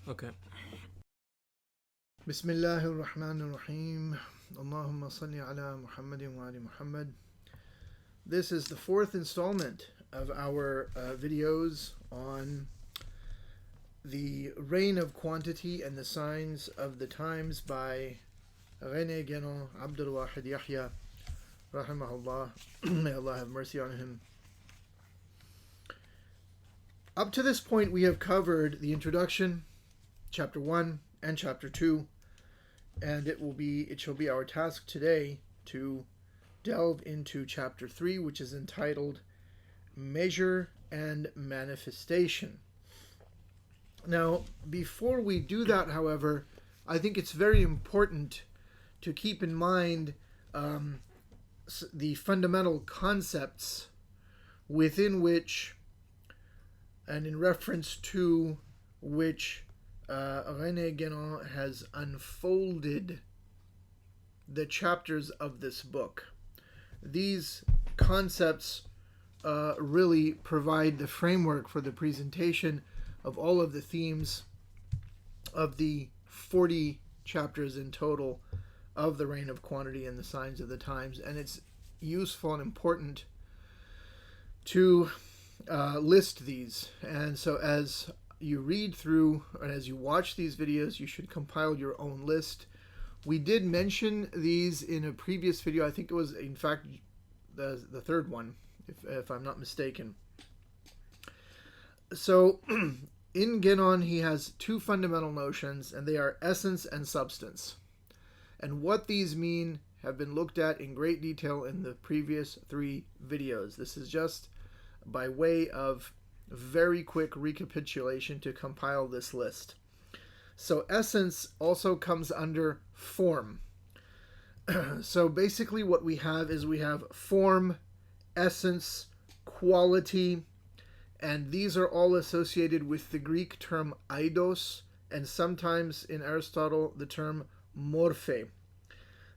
Okay. Bismillahir Rahmanir Rahim. Allahumma salli ala Muhammadin wa ali Muhammad. This is the fourth installment of our videos on the reign of quantity and the signs of the times by Renegade Abdul Wahid Yahya, rahimahullah. May Allah have mercy on him. Up to this point, we have covered the introduction, chapter 1 and chapter 2, and it shall be our task today to delve into chapter 3, which is entitled Measure and Manifestation. Now, before we do that, however, I think it's very important to keep in mind the fundamental concepts within which and in reference to which René Guénon has unfolded the chapters of this book. These concepts really provide the framework for the presentation of all of the themes of the 40 chapters in total of the reign of quantity and the signs of the times, and it's useful and important to list these. And so as you read through and as you watch these videos, you should compile your own list. We did mention these in a previous video. I think it was, in fact, the third one, if I'm not mistaken. So in Guénon, he has two fundamental notions, and they are essence and substance. And what these mean have been looked at in great detail in the previous three videos. This is just by way of very quick recapitulation to compile this list. So essence also comes under form. So basically what we have is we have form, essence, quality, and these are all associated with the Greek term eidos, and sometimes in Aristotle the term morphe.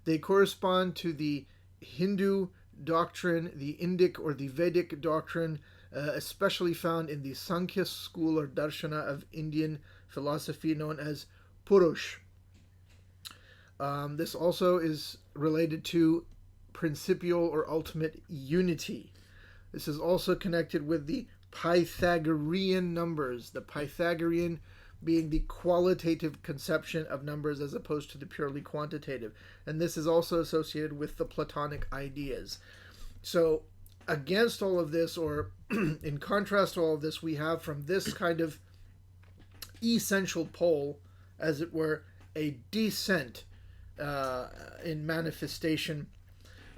They correspond to the Hindu doctrine, the Indic or the Vedic doctrine, especially found in the Sankhya school or darshana of Indian philosophy known as Purush. This also is related to principial or ultimate unity. This is also connected with the Pythagorean numbers, the Pythagorean being the qualitative conception of numbers as opposed to the purely quantitative. And this is also associated with the Platonic ideas. So against all of this, or in contrast to all of this, we have from this kind of essential pole, as it were, a descent in manifestation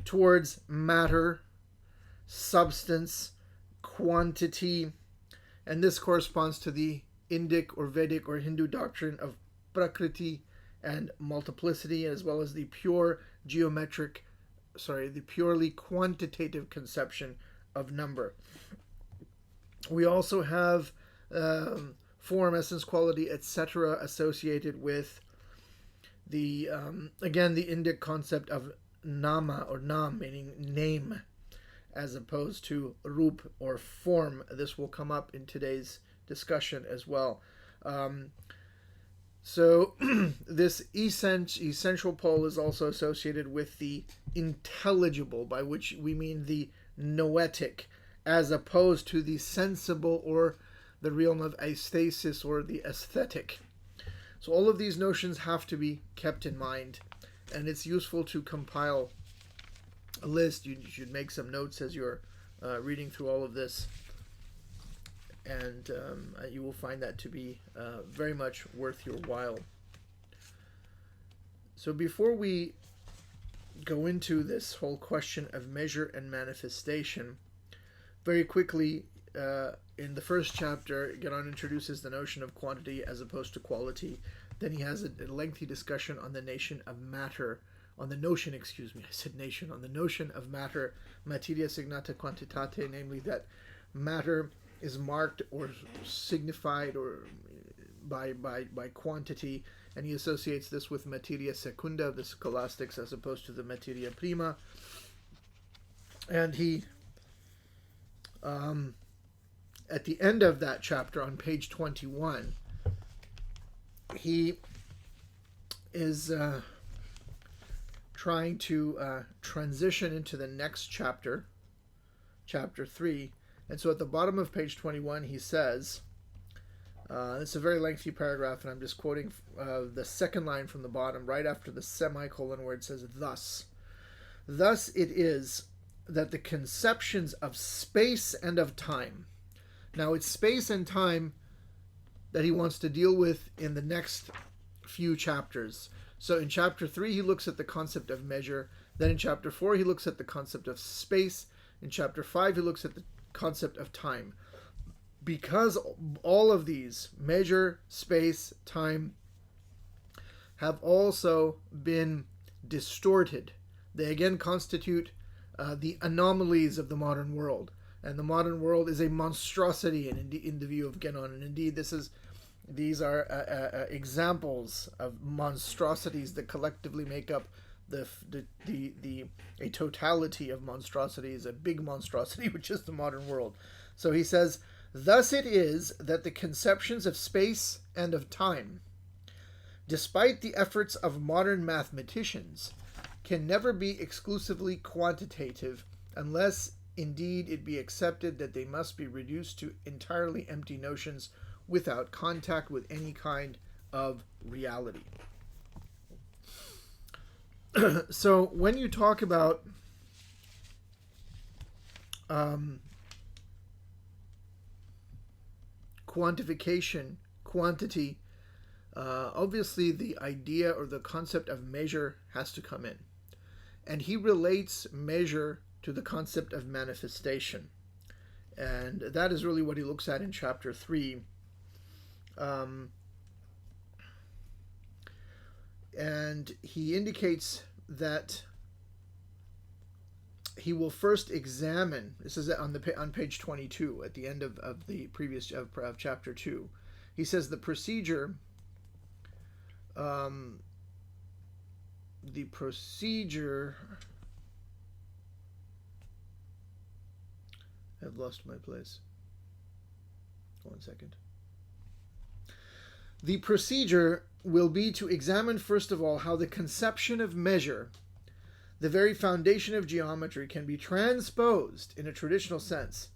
towards matter, substance, quantity, and this corresponds to the Indic or Vedic or Hindu doctrine of Prakriti and multiplicity, as well as the purely quantitative conception of number. We also have form, essence, quality, etc. associated with the again the Indic concept of nama or nam, meaning name, as opposed to rup or form. This will come up in today's discussion as well. So this essential pole is also associated with the intelligible, by which we mean the noetic, as opposed to the sensible or the realm of aesthesis or the aesthetic. So all of these notions have to be kept in mind, and it's useful to compile a list. You should make some notes as you're reading through all of this, and you will find that to be very much worth your while. So before we go into this whole question of measure and manifestation, very quickly, in the first chapter, Guénon introduces the notion of quantity as opposed to quality. Then he has a lengthy discussion on the notion of matter, on the notion of matter, materia signata quantitate, namely that matter is marked or signified or by quantity, and he associates this with materia secunda of the scholastics as opposed to the materia prima. And he at the end of that chapter on page 21 he is trying to transition into the next chapter, chapter 3. And so at the bottom of page 21, he says, it's a very lengthy paragraph, and I'm just quoting the second line from the bottom, right after the semicolon, where it says, thus. Thus it is that the conceptions of space and of time. Now it's space and time that he wants to deal with in the next few chapters. So in chapter 3, he looks at the concept of measure. Then in chapter 4, he looks at the concept of space. In chapter 5, he looks at the concept of time. Because all of these, measure, space, time, have also been distorted. They again constitute the anomalies of the modern world. And the modern world is a monstrosity in the view of Genon. And indeed, these are examples of monstrosities that collectively make up a totality of monstrosities, a big monstrosity, which is the modern world. So he says, thus it is that the conceptions of space and of time, despite the efforts of modern mathematicians, can never be exclusively quantitative unless indeed it be accepted that they must be reduced to entirely empty notions without contact with any kind of reality. So when you talk about quantification, quantity, obviously the idea or the concept of measure has to come in. And he relates measure to the concept of manifestation. And that is really what he looks at in chapter 3. And he indicates that he will first examine, this is on page 22 at the end of the previous of chapter 2. He says the procedure I've lost my place. 1 second. The procedure will be to examine first of all how the conception of measure, the very foundation of geometry, can be transposed in a traditional sense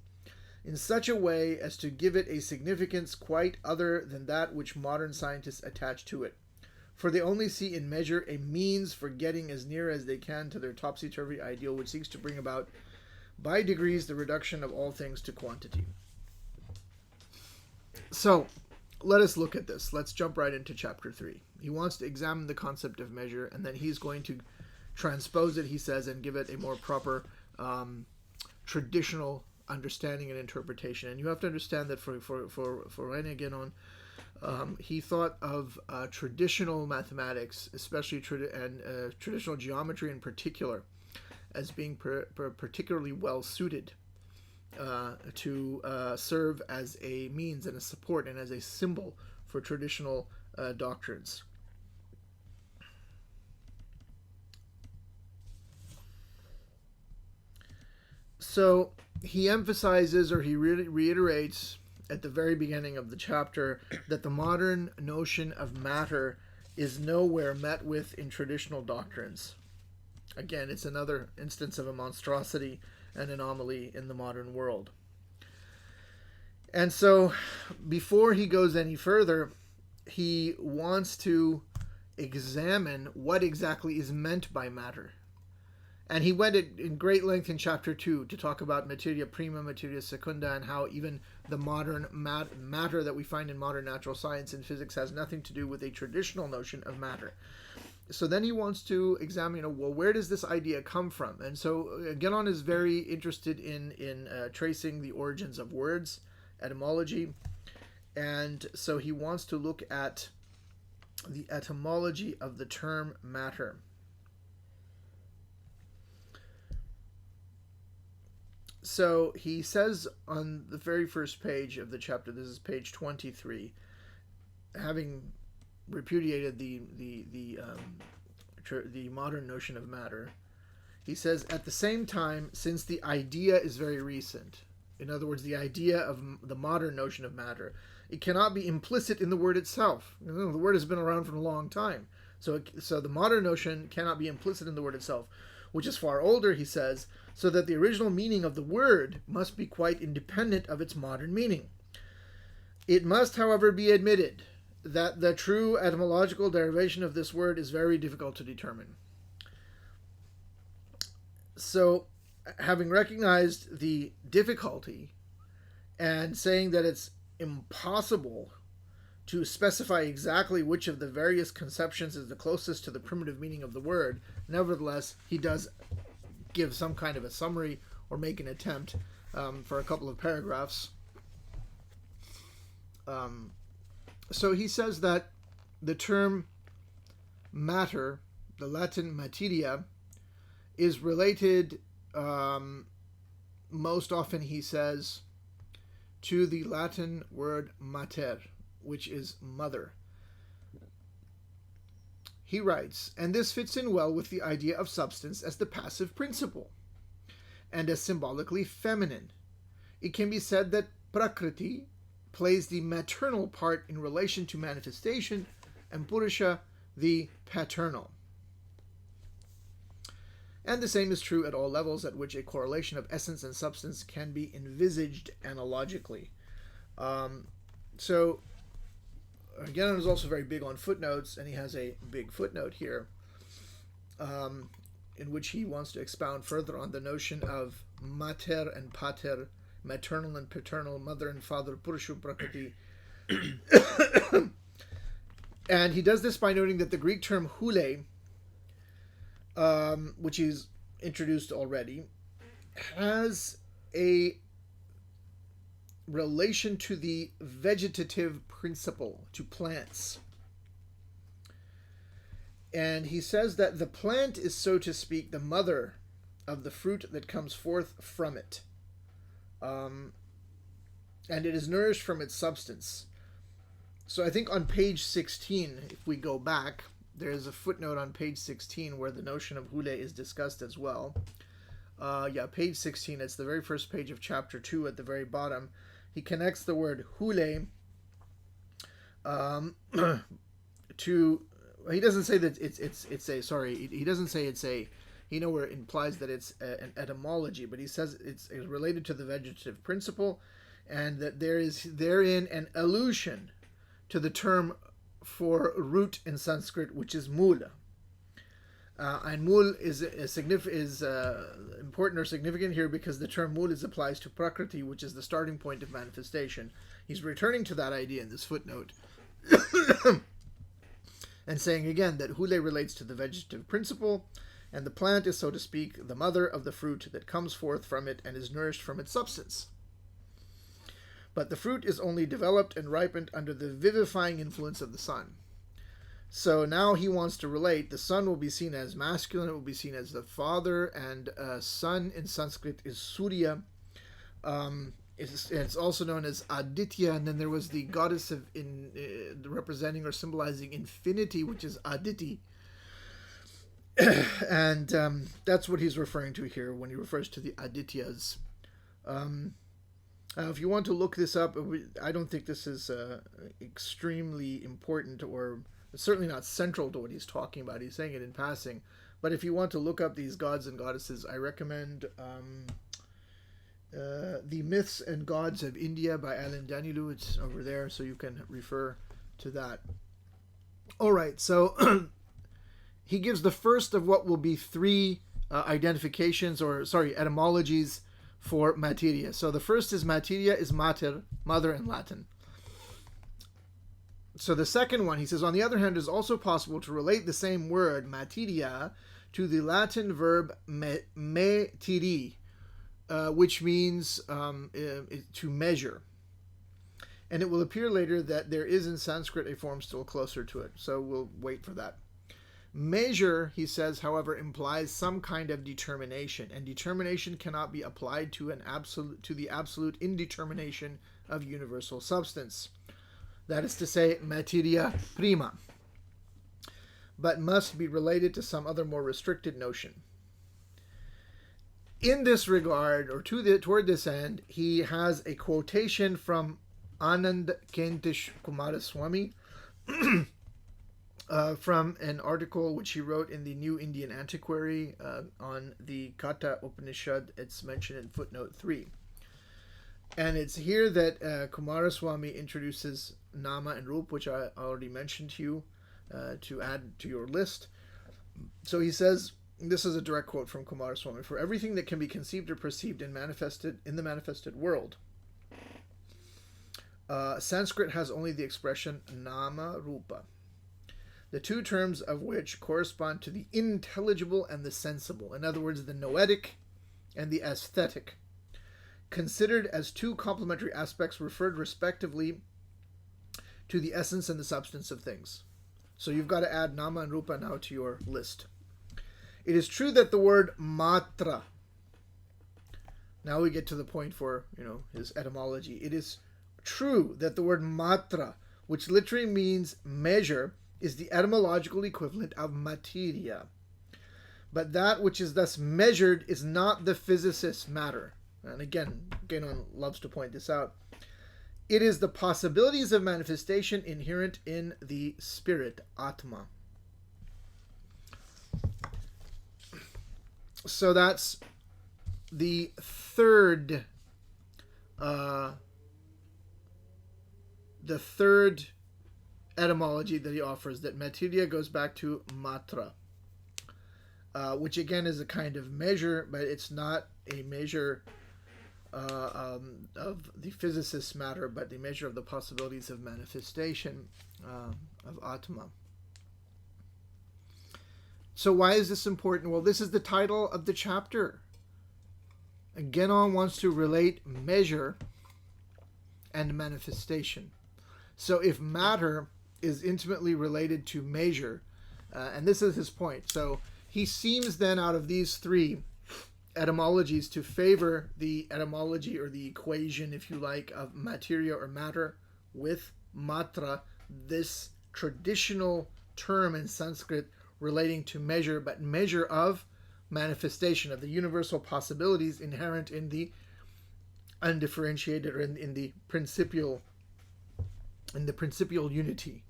in such a way as to give it a significance quite other than that which modern scientists attach to it. For they only see in measure a means for getting as near as they can to their topsy-turvy ideal, which seeks to bring about by degrees the reduction of all things to quantity. So let us look at this. Let's jump right into chapter 3. He wants to examine the concept of measure, and then he's going to transpose it, he says, and give it a more proper traditional understanding and interpretation. And you have to understand that for Renegade, he thought of traditional mathematics, especially traditional geometry in particular, as being particularly well suited to serve as a means and a support and as a symbol for traditional doctrines. So he emphasizes, or he really reiterates at the very beginning of the chapter, that the modern notion of matter is nowhere met with in traditional doctrines. Again, it's another instance of a monstrosity and anomaly in the modern world. And so, before he goes any further, he wants to examine what exactly is meant by matter. And he went in great length in chapter 2 to talk about materia prima, materia secunda, and how even the modern matter that we find in modern natural science and physics has nothing to do with a traditional notion of matter. So then he wants to examine, well, where does this idea come from? And so Genon is very interested in tracing the origins of words, etymology, and so he wants to look at the etymology of the term matter. So he says on the very first page of the chapter, this is page 23, having repudiated the modern notion of matter, he says, at the same time, since the idea is very recent, In other words, the idea of the modern notion of matter. It cannot be implicit in the word itself. The word has been around for a long time. So the modern notion cannot be implicit in the word itself, which is far older, he says, so that the original meaning of the word must be quite independent of its modern meaning. It must, however, be admitted that the true etymological derivation of this word is very difficult to determine. So, having recognized the difficulty and saying that it's impossible to specify exactly which of the various conceptions is the closest to the primitive meaning of the word, nevertheless, he does give some kind of a summary or make an attempt for a couple of paragraphs. So he says that the term matter, the Latin materia, is related most often, he says, to the Latin word mater, which is mother. He writes, and this fits in well with the idea of substance as the passive principle, and as symbolically feminine. It can be said that prakriti plays the maternal part in relation to manifestation, and purusha the paternal. And the same is true at all levels at which a correlation of essence and substance can be envisaged analogically. So, again, is also very big on footnotes, and he has a big footnote here in which he wants to expound further on the notion of mater and pater, maternal and paternal, mother and father, purushu prakriti. And he does this by noting that the Greek term hule, which is introduced already, has a relation to the vegetative principle, to plants. And he says that the plant is, so to speak, the mother of the fruit that comes forth from it. And it is nourished from its substance. So I think on page 16, if we go back, there's a footnote on page 16 where the notion of hule is discussed as well. Page 16, it's the very first page of chapter 2 at the very bottom. He connects the word hule to... He doesn't say that he doesn't say it's a... where it implies that it's an etymology, but he says it's related to the vegetative principle, and that there is therein an allusion to the term for root in Sanskrit, which is mul. And mul is important or significant here because the term mul applies to prakriti, which is the starting point of manifestation. He's returning to that idea in this footnote and saying again that hule relates to the vegetative principle, and the plant is, so to speak, the mother of the fruit that comes forth from it and is nourished from its substance. But the fruit is only developed and ripened under the vivifying influence of the sun. So now he wants to relate, the sun will be seen as masculine, it will be seen as the father, and sun in Sanskrit is Surya. It's also known as Aditya, and then there was the goddess of representing or symbolizing infinity, which is Aditi. And that's what he's referring to here when he refers to the Adityas. If you want to look this up, I don't think this is extremely important, or certainly not central to what he's talking about. He's saying it in passing. But if you want to look up these gods and goddesses, I recommend The Myths and Gods of India by Alan Danilou. It's over there, so you can refer to that. All right, so he gives the first of what will be three etymologies for materia. So the first is materia is mater, mother in Latin. So the second one, he says, on the other hand, it is also possible to relate the same word, materia, to the Latin verb metiri, which means to measure. And it will appear later that there is in Sanskrit a form still closer to it. So we'll wait for that. Measure, he says, however, implies some kind of determination, and determination cannot be applied to the absolute indetermination of universal substance. That is to say, materia prima, but must be related to some other more restricted notion. in this regard, or toward this end, he has a quotation from Anand Kentish Kumaraswamy from an article which he wrote in the New Indian Antiquary on the Katha Upanishad. It's mentioned in footnote 3. And it's here that Kumaraswamy introduces Nama and Rup, which I already mentioned to you, to add to your list. So he says, this is a direct quote from Kumaraswamy: "For everything that can be conceived or perceived and manifested in the manifested world, Sanskrit has only the expression Nama Rupa, the two terms of which correspond to the intelligible and the sensible, in other words, the noetic and the aesthetic, considered as two complementary aspects referred respectively to the essence and the substance of things." So you've got to add Nama and Rupa now to your list. "It is true that the word matra," now we get to the point for, his etymology. "It is true that the word matra, which literally means measure, is the etymological equivalent of materia. But that which is thus measured is not the physicist's matter." And again, Genon loves to point this out. "It is the possibilities of manifestation inherent in the spirit, Atma." So that's the third etymology that he offers, that materia goes back to matra, which again is a kind of measure, but it's not a measure of the physicist's matter, but the measure of the possibilities of manifestation of Atma. So why is this important? Well, this is the title of the chapter. Genon wants to relate measure and manifestation. So if matter is intimately related to measure, and this is his point, so he seems then out of these three etymologies to favor the etymology, or the equation, if you like, of materia or matter with matra, this traditional term in Sanskrit relating to measure, but measure of manifestation, of the universal possibilities inherent in the undifferentiated, or in the principial unity.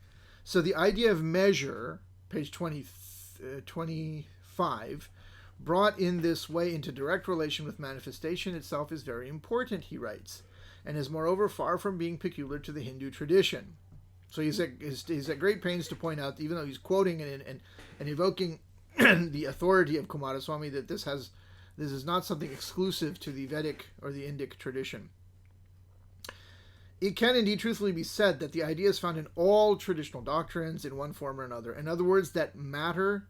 So the idea of measure, page 25, brought in this way into direct relation with manifestation itself, is very important, he writes, and is moreover far from being peculiar to the Hindu tradition. So he's at great pains to point out, even though he's quoting and evoking the authority of Kumaraswamy, that this is not something exclusive to the Vedic or the Indic tradition. "It can indeed truthfully be said that the idea is found in all traditional doctrines in one form or another. In other words, that matter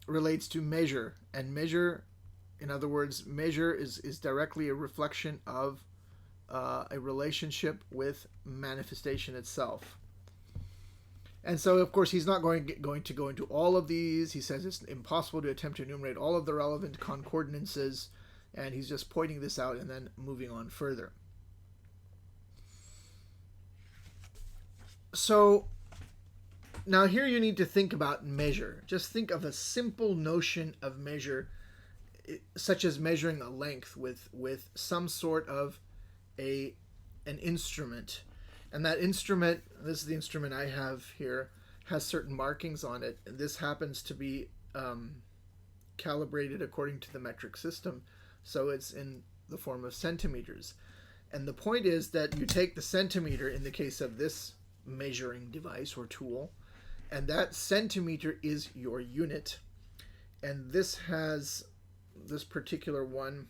relates to measure, and measure, in other words, measure is directly a reflection of a relationship with manifestation itself." And so, of course, he's not going to go into all of these. He says it's impossible to attempt to enumerate all of the relevant concordances, and he's just pointing this out and then moving on further. So now here you need to think about measure. Just think of a simple notion of measure, such as measuring a length with some sort of an instrument. And that instrument, this is the instrument I have here, has certain markings on it. And this happens to be calibrated according to the metric system. So it's in the form of centimeters. And the point is that you take the centimeter in the case of this measuring device or tool, and that centimeter is your unit. And this particular one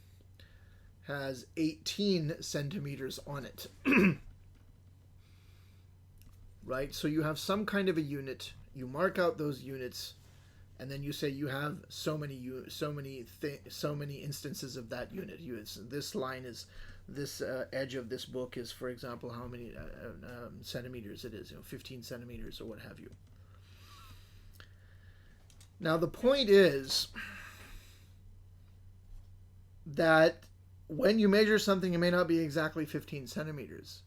has 18 centimeters on it. Right? So you have some kind of a unit, you mark out those units, and then you say you have so many instances of that unit. This line is, this edge of this book is, for example, how many centimeters it is, 15 centimeters or what have you. Now the point is that when you measure something, it may not be exactly 15 centimeters.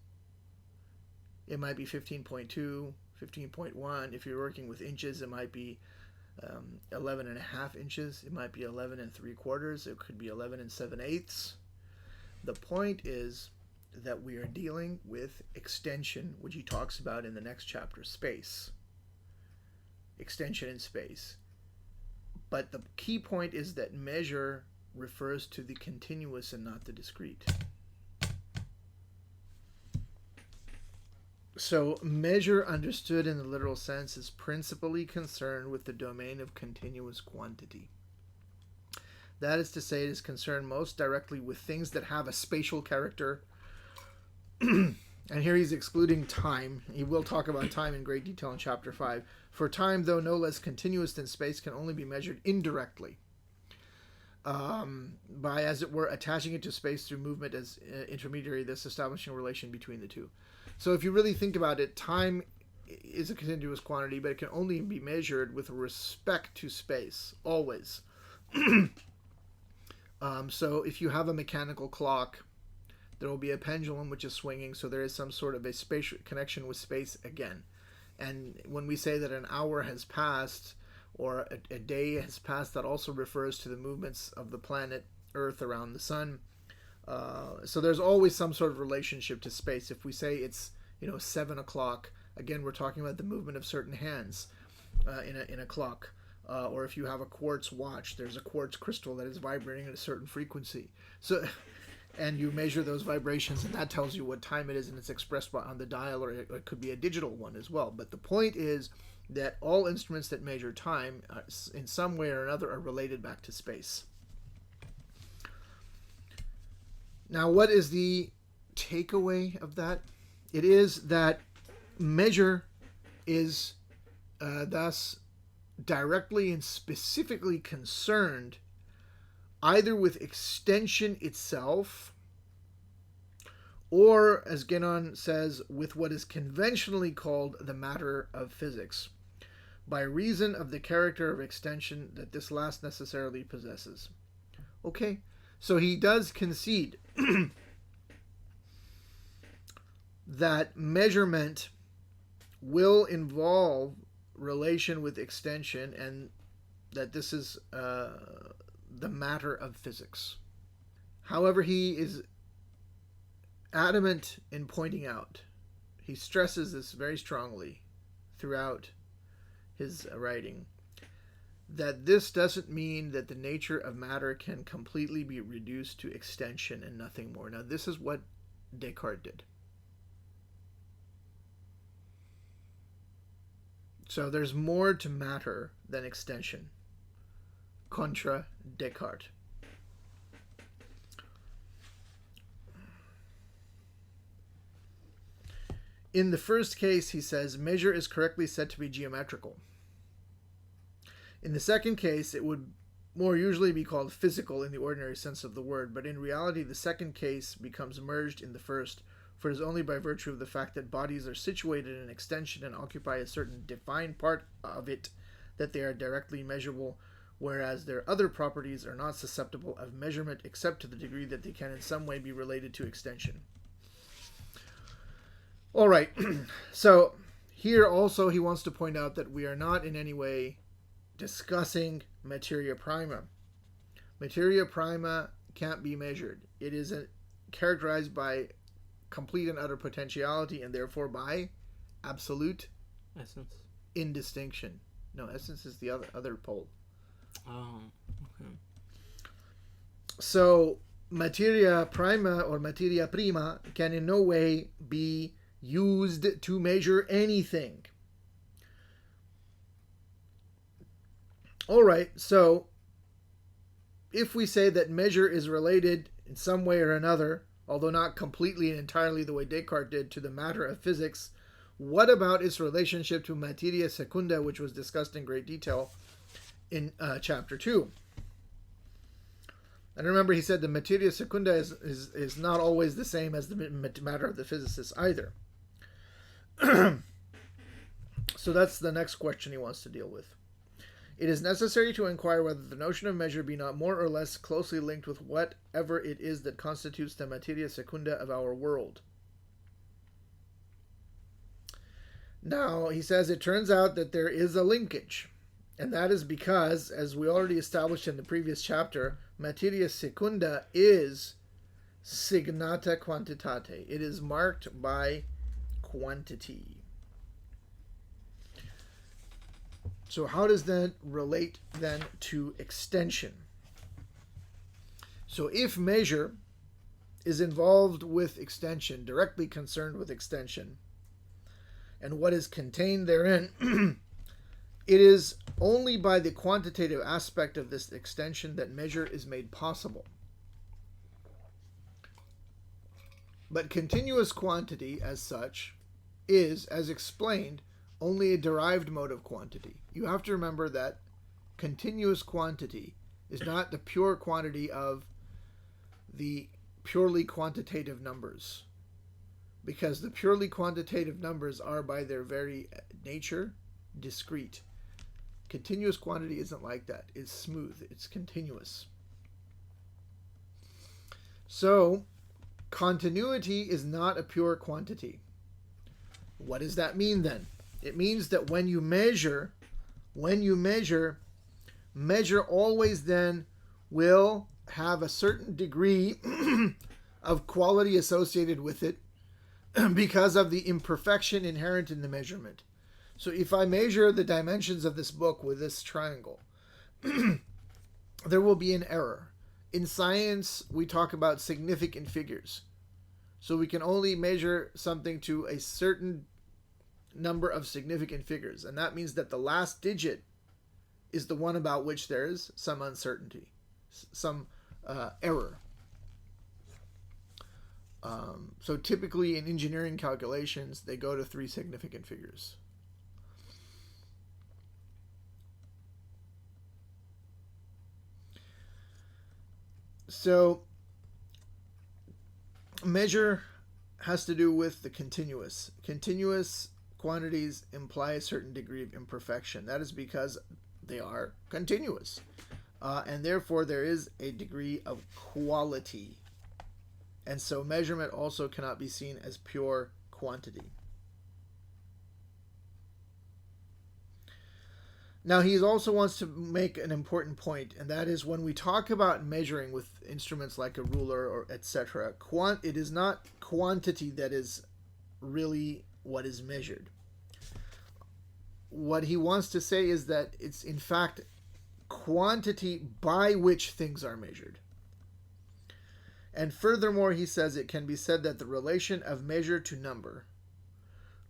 It might be 15.2, 15.1. If you're working with inches, it might be 11.5 inches. It might be 11 3/4. It could be 11 7/8. The point is that we are dealing with extension, which he talks about in the next chapter, space. Extension in space. But the key point is that measure refers to the continuous and not the discrete. So measure, understood in the literal sense, is principally concerned with the domain of continuous quantity. That is to say, it is concerned most directly with things that have a spatial character. And here he's excluding time. He will talk about time in great detail in chapter 5. For time, though no less continuous than space, can only be measured indirectly, by, as it were, attaching it to space through movement as intermediary, thus establishing a relation between the two. So if you really think about it, time is a continuous quantity, but it can only be measured with respect to space, always. So if you have a mechanical clock, there will be a pendulum which is swinging, so there is some sort of a spatial connection with space again. And when we say that an hour has passed, or a day has passed, that also refers to the movements of the planet Earth around the sun. So there's always some sort of relationship to space. If we say it's 7 o'clock, again we're talking about the movement of certain hands in a clock. Or if you have a quartz watch, there's a quartz crystal that is vibrating at a certain frequency. So, and you measure those vibrations, and that tells you what time it is, and it's expressed on the dial, or it could be a digital one as well. But the point is that all instruments that measure time in some way or another are related back to space. Now, what is the takeaway of that? It is that measure is thus directly and specifically concerned either with extension itself, or, as Guénon says, with what is conventionally called the matter of physics, by reason of the character of extension that this last necessarily possesses. Okay, so he does concede that measurement will involve relation with extension, and that this is the matter of physics. However, he is adamant in pointing out, he stresses this very strongly throughout his writing, that this doesn't mean that the nature of matter can completely be reduced to extension and nothing more. Now, this is what Descartes did. So there's more to matter than extension, contra Descartes. In the first case, he says, measure is correctly said to be geometrical. In the second case, it would more usually be called physical in the ordinary sense of the word, but in reality, the second case becomes merged in the first, for it is only by virtue of the fact that bodies are situated in extension and occupy a certain defined part of it that they are directly measurable, whereas their other properties are not susceptible of measurement except to the degree that they can in some way be related to extension. All right, so here also he wants to point out that we are not in any way discussing materia prima. Materia prima can't be measured. It is characterized by complete and utter potentiality, and therefore by absolute essence. Indistinction. No, essence is the other pole. Oh, okay. So materia prima or materia prima can in no way be used to measure anything. All right, so if we say that measure is related in some way or another, although not completely and entirely the way Descartes did, to the matter of physics, what about its relationship to materia secunda, which was discussed in great detail in chapter 2? And remember, he said the materia secunda is not always the same as the matter of the physicists either. So that's the next question he wants to deal with. It is necessary to inquire whether the notion of measure be not more or less closely linked with whatever it is that constitutes the materia secunda of our world. Now, he says it turns out that there is a linkage. And that is because, as we already established in the previous chapter, materia secunda is signata quantitate. It is marked by quantity. So how does that relate then to extension? So if measure is involved with extension, directly concerned with extension, and what is contained therein, it is only by the quantitative aspect of this extension that measure is made possible. But continuous quantity, as such, is, as explained, only a derived mode of quantity. You have to remember that continuous quantity is not the pure quantity of the purely quantitative numbers, because the purely quantitative numbers are by their very nature discrete. Continuous quantity isn't like that. It's smooth. It's continuous. So, continuity is not a pure quantity. What does that mean then? It means that when you measure, measure always then will have a certain degree of quality associated with it because of the imperfection inherent in the measurement. So if I measure the dimensions of this book with this triangle, there will be an error. In science, we talk about significant figures. So we can only measure something to a certain number of significant figures. And that means that the last digit is the one about which there is some uncertainty, some error. So typically in engineering calculations, they go to 3 significant figures. So measure has to do with the continuous. Continuous quantities imply a certain degree of imperfection. That is because they are continuous. And therefore there is a degree of quality. And so measurement also cannot be seen as pure quantity. Now he also wants to make an important point, and that is when we talk about measuring with instruments like a ruler or etc., it is not quantity that is really what is measured. What he wants to say is that it's in fact quantity by which things are measured. And furthermore, he says it can be said that the relation of measure to number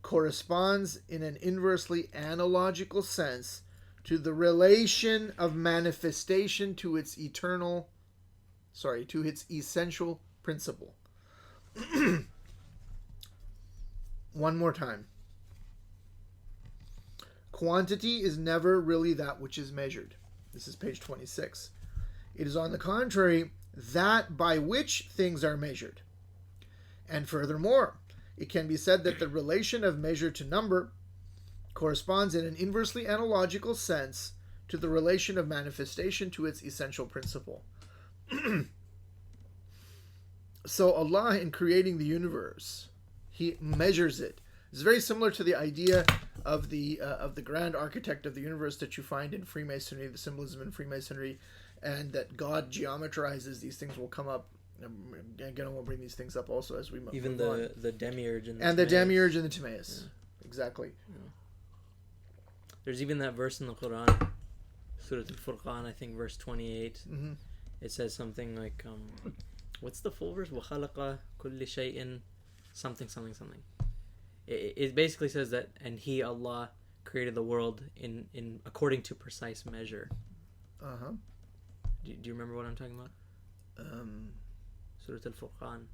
corresponds in an inversely analogical sense to the relation of manifestation to its essential principle. One more time. Quantity is never really that which is measured. This is page 26. It is on the contrary that by which things are measured. And furthermore, it can be said that the relation of measure to number corresponds in an inversely analogical sense to the relation of manifestation to its essential principle. So Allah, in creating the universe, He measures it. It's very similar to the idea of the grand architect of the universe that you find in Freemasonry, the symbolism in Freemasonry, and that God geometrizes these things. Will come up. Again, we'll bring these things up also as we move even on. the demiurge and the demiurge and the Timaeus. Yeah. Exactly. Yeah. There's even that verse in the Quran, Surah Al-Furqan, I think verse 28. Mm-hmm. It says something like, what's the full verse? وَخَلَقَ كُلِّ شَيْءٍ something. It basically says that, and He, Allah, created the world in according to precise measure. Uh-huh. Do you remember what I'm talking about? Surah Al-Furqan.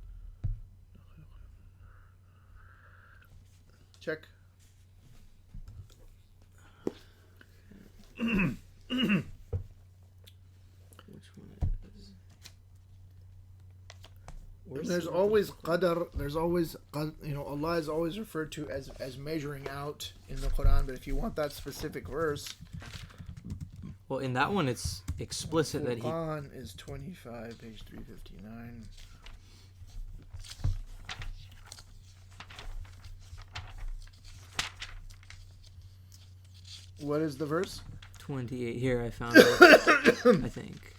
Check. Which one is? There's always qadar. There's always, Allah is always referred to as measuring out in the Quran. But if you want that specific verse, well, in that one it's explicit that He. Quran is 25, page 359. What is the verse? 28. Here, I found it, I think.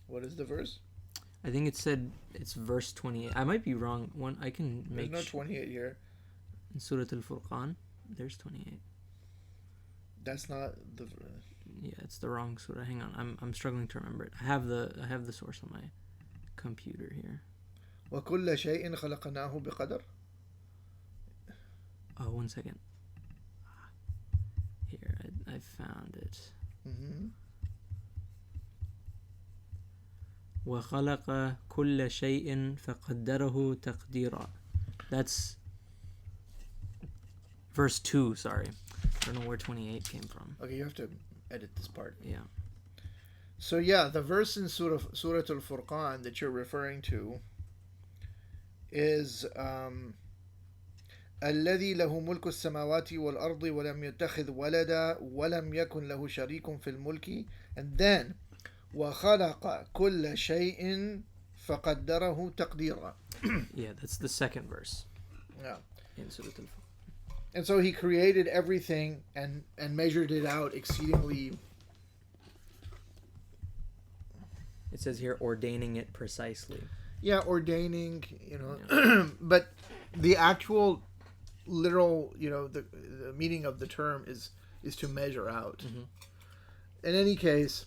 What is the verse? I think it said it's verse 28. I might be wrong. One, I can make. There's no 28 here. In Surah Al-Furqan, there's 28. That's not the. Yeah, it's the wrong surah. Hang on, I'm struggling to remember it. I have the source on my computer here. وَكُلَّ شَيْءٍ خَلَقْنَاهُ بِقَدَرٍ. Oh, 1 second. Here, I found it. وَخَلَقَ كُلَّ شَيْءٍ فَقَدَّرَهُ تَقْدِيرًا. That's verse 2, sorry. I don't know where 28 came from. Okay, you have to edit this part. Yeah. So yeah, the verse in Surah Al-Furqan that you're referring to is الذي له ملك السماوات والأرض ولم يتخذ ولدا ولم يكن له شريك في الملك, and then وخلق كل شيء فقدره تقديرا. Yeah, that's the second verse. Yeah. In Surah Al-Furqan. And so he created everything and measured it out exceedingly. It says here, ordaining it precisely. Yeah, ordaining, Yeah. But the actual literal, the meaning of the term is to measure out. Mm-hmm. In any case,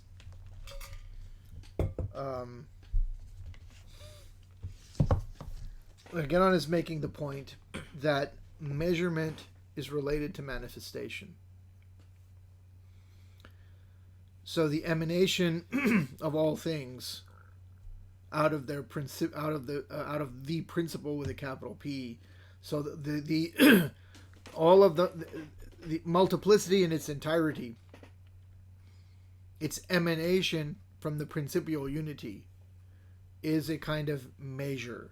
Ganon is making the point that measurement is related to manifestation. So the emanation of all things out of the principle with a capital P. So the all of the multiplicity in its entirety, its emanation from the principial unity, is a kind of measure.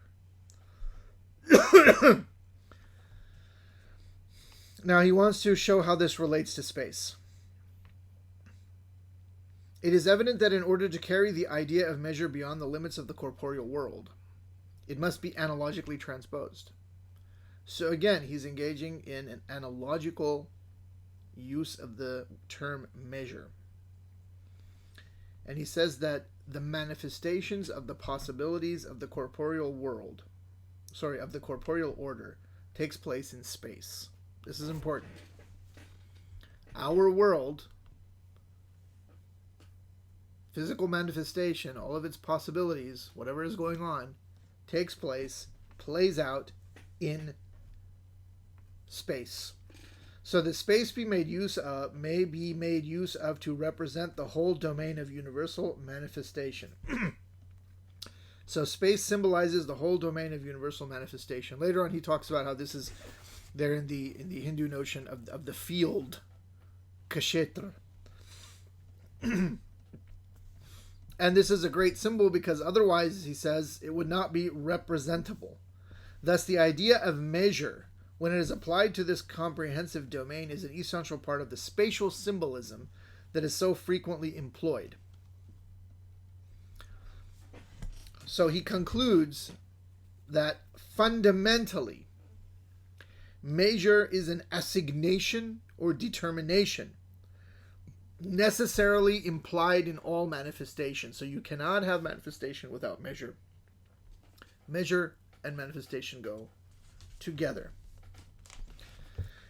Now he wants to show how this relates to space. It is evident that in order to carry the idea of measure beyond the limits of the corporeal world, it must be analogically transposed. So again, he's engaging in an analogical use of the term measure. And he says that the manifestations of the possibilities of the corporeal world, of the corporeal order, takes place in space. This is important. Our world, physical manifestation, all of its possibilities, whatever is going on, plays out in space. So the space may be made use of to represent the whole domain of universal manifestation. So space symbolizes the whole domain of universal manifestation. Later on he talks about how this is there in the Hindu notion of the field, kshetra. And this is a great symbol because otherwise, he says, it would not be representable. Thus, the idea of measure, when it is applied to this comprehensive domain, is an essential part of the spatial symbolism that is so frequently employed. So he concludes that fundamentally, measure is an assignation or determination necessarily implied in all manifestation. So you cannot have manifestation without measure. Measure and manifestation go together.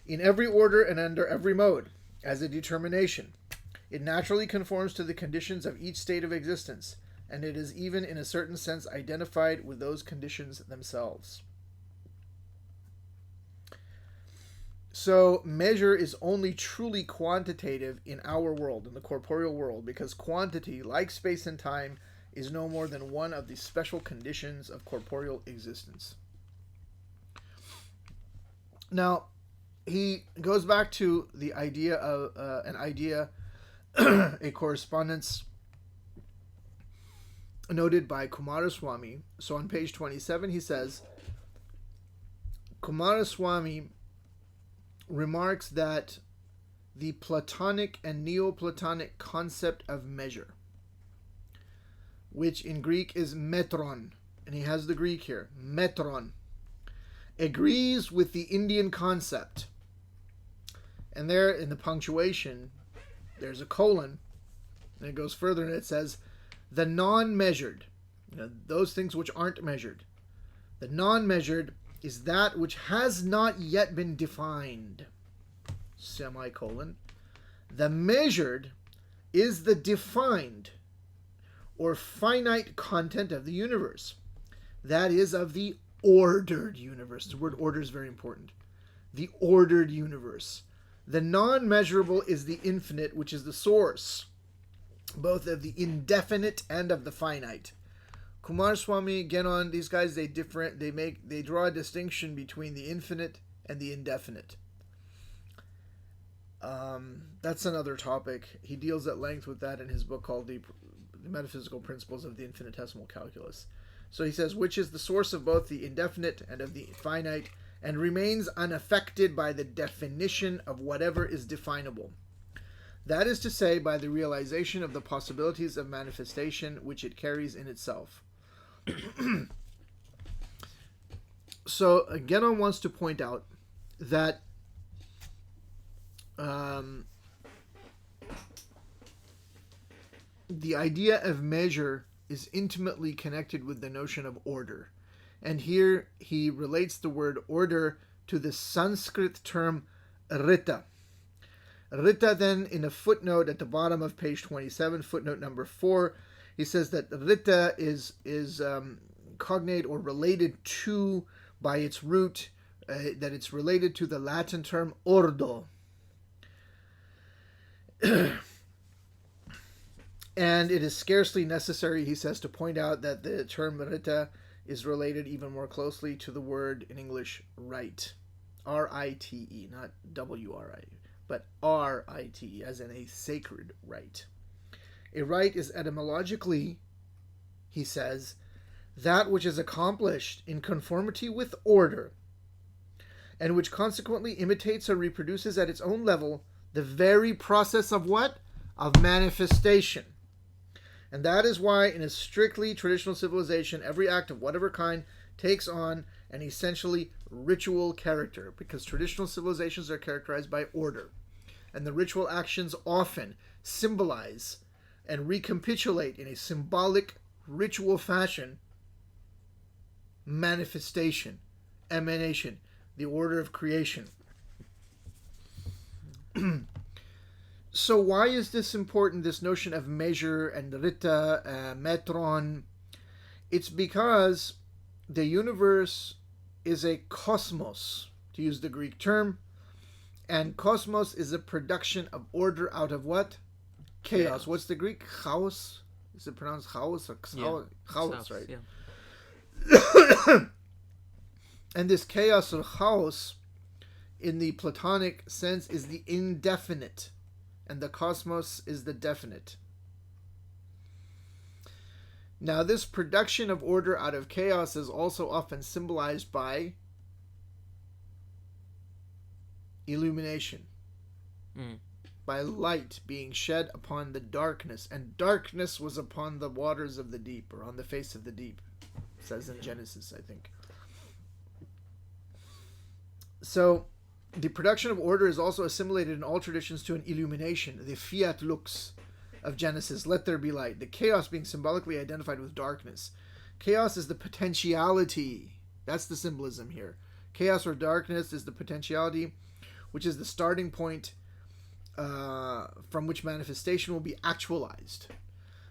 In every order and under every mode, as a determination, it naturally conforms to the conditions of each state of existence, and it is even in a certain sense identified with those conditions themselves. So measure is only truly quantitative in our world, in the corporeal world, because quantity, like space and time, is no more than one of the special conditions of corporeal existence. Now, he goes back to the idea of a correspondence noted by Kumaraswamy. So on page 27, he says, Kumaraswamy remarks that the Platonic and Neoplatonic concept of measure which in Greek is metron, and he has the Greek here, metron, agrees with the Indian concept. And there in the punctuation, there's a colon, and it goes further and it says, the non-measured, those things which aren't measured. The non-measured is that which has not yet been defined, semicolon. The measured is the defined or finite content of the universe. That is, of the ordered universe. The word order is very important. The ordered universe. The non-measurable is the infinite, which is the source, both of the indefinite and of the finite. Kumaraswamy, Genon, these guys, they draw a distinction between the infinite and the indefinite. That's another topic. He deals at length with that in his book called the Metaphysical Principles of the Infinitesimal Calculus. So he says, which is the source of both the indefinite and of the finite, and remains unaffected by the definition of whatever is definable. That is to say, by the realization of the possibilities of manifestation which it carries in itself. So, Genon wants to point out that the idea of measure is intimately connected with the notion of order. And here he relates the word order to the Sanskrit term rita. Rita then, in a footnote at the bottom of page 27, footnote number 4, he says that rita is cognate or related to, by its root, that it's related to the Latin term ordo. And it is scarcely necessary, he says, to point out that the term rita is related even more closely to the word in English rite. R-I-T-E, not W-R-I, but R-I-T-E, as in a sacred rite. A rite is etymologically, he says, that which is accomplished in conformity with order, and which consequently imitates or reproduces at its own level the very process of what? Of manifestation. And that is why in a strictly traditional civilization, every act of whatever kind takes on an essentially ritual character, because traditional civilizations are characterized by order. And the ritual actions often symbolize and recapitulate in a symbolic ritual fashion manifestation, emanation, the order of creation. So why is this important, this notion of measure and rita, metron? It's because the universe is a cosmos, to use the Greek term, and cosmos is a production of order out of what? Chaos. What's the Greek? Chaos? Is it pronounced chaos or chaos? Chaos, right? Yeah. And this chaos or chaos, in the Platonic sense, is the indefinite, and the cosmos is the definite. Now, this production of order out of chaos is also often symbolized by illumination, by light being shed upon the darkness, and darkness was upon the waters of the deep, or on the face of the deep, it says in Genesis, I think. So, the production of order is also assimilated in all traditions to an illumination, the fiat lux of Genesis, let there be light, the chaos being symbolically identified with darkness. Chaos is the potentiality, that's the symbolism here. Chaos or darkness is the potentiality, which is the starting point from which manifestation will be actualized.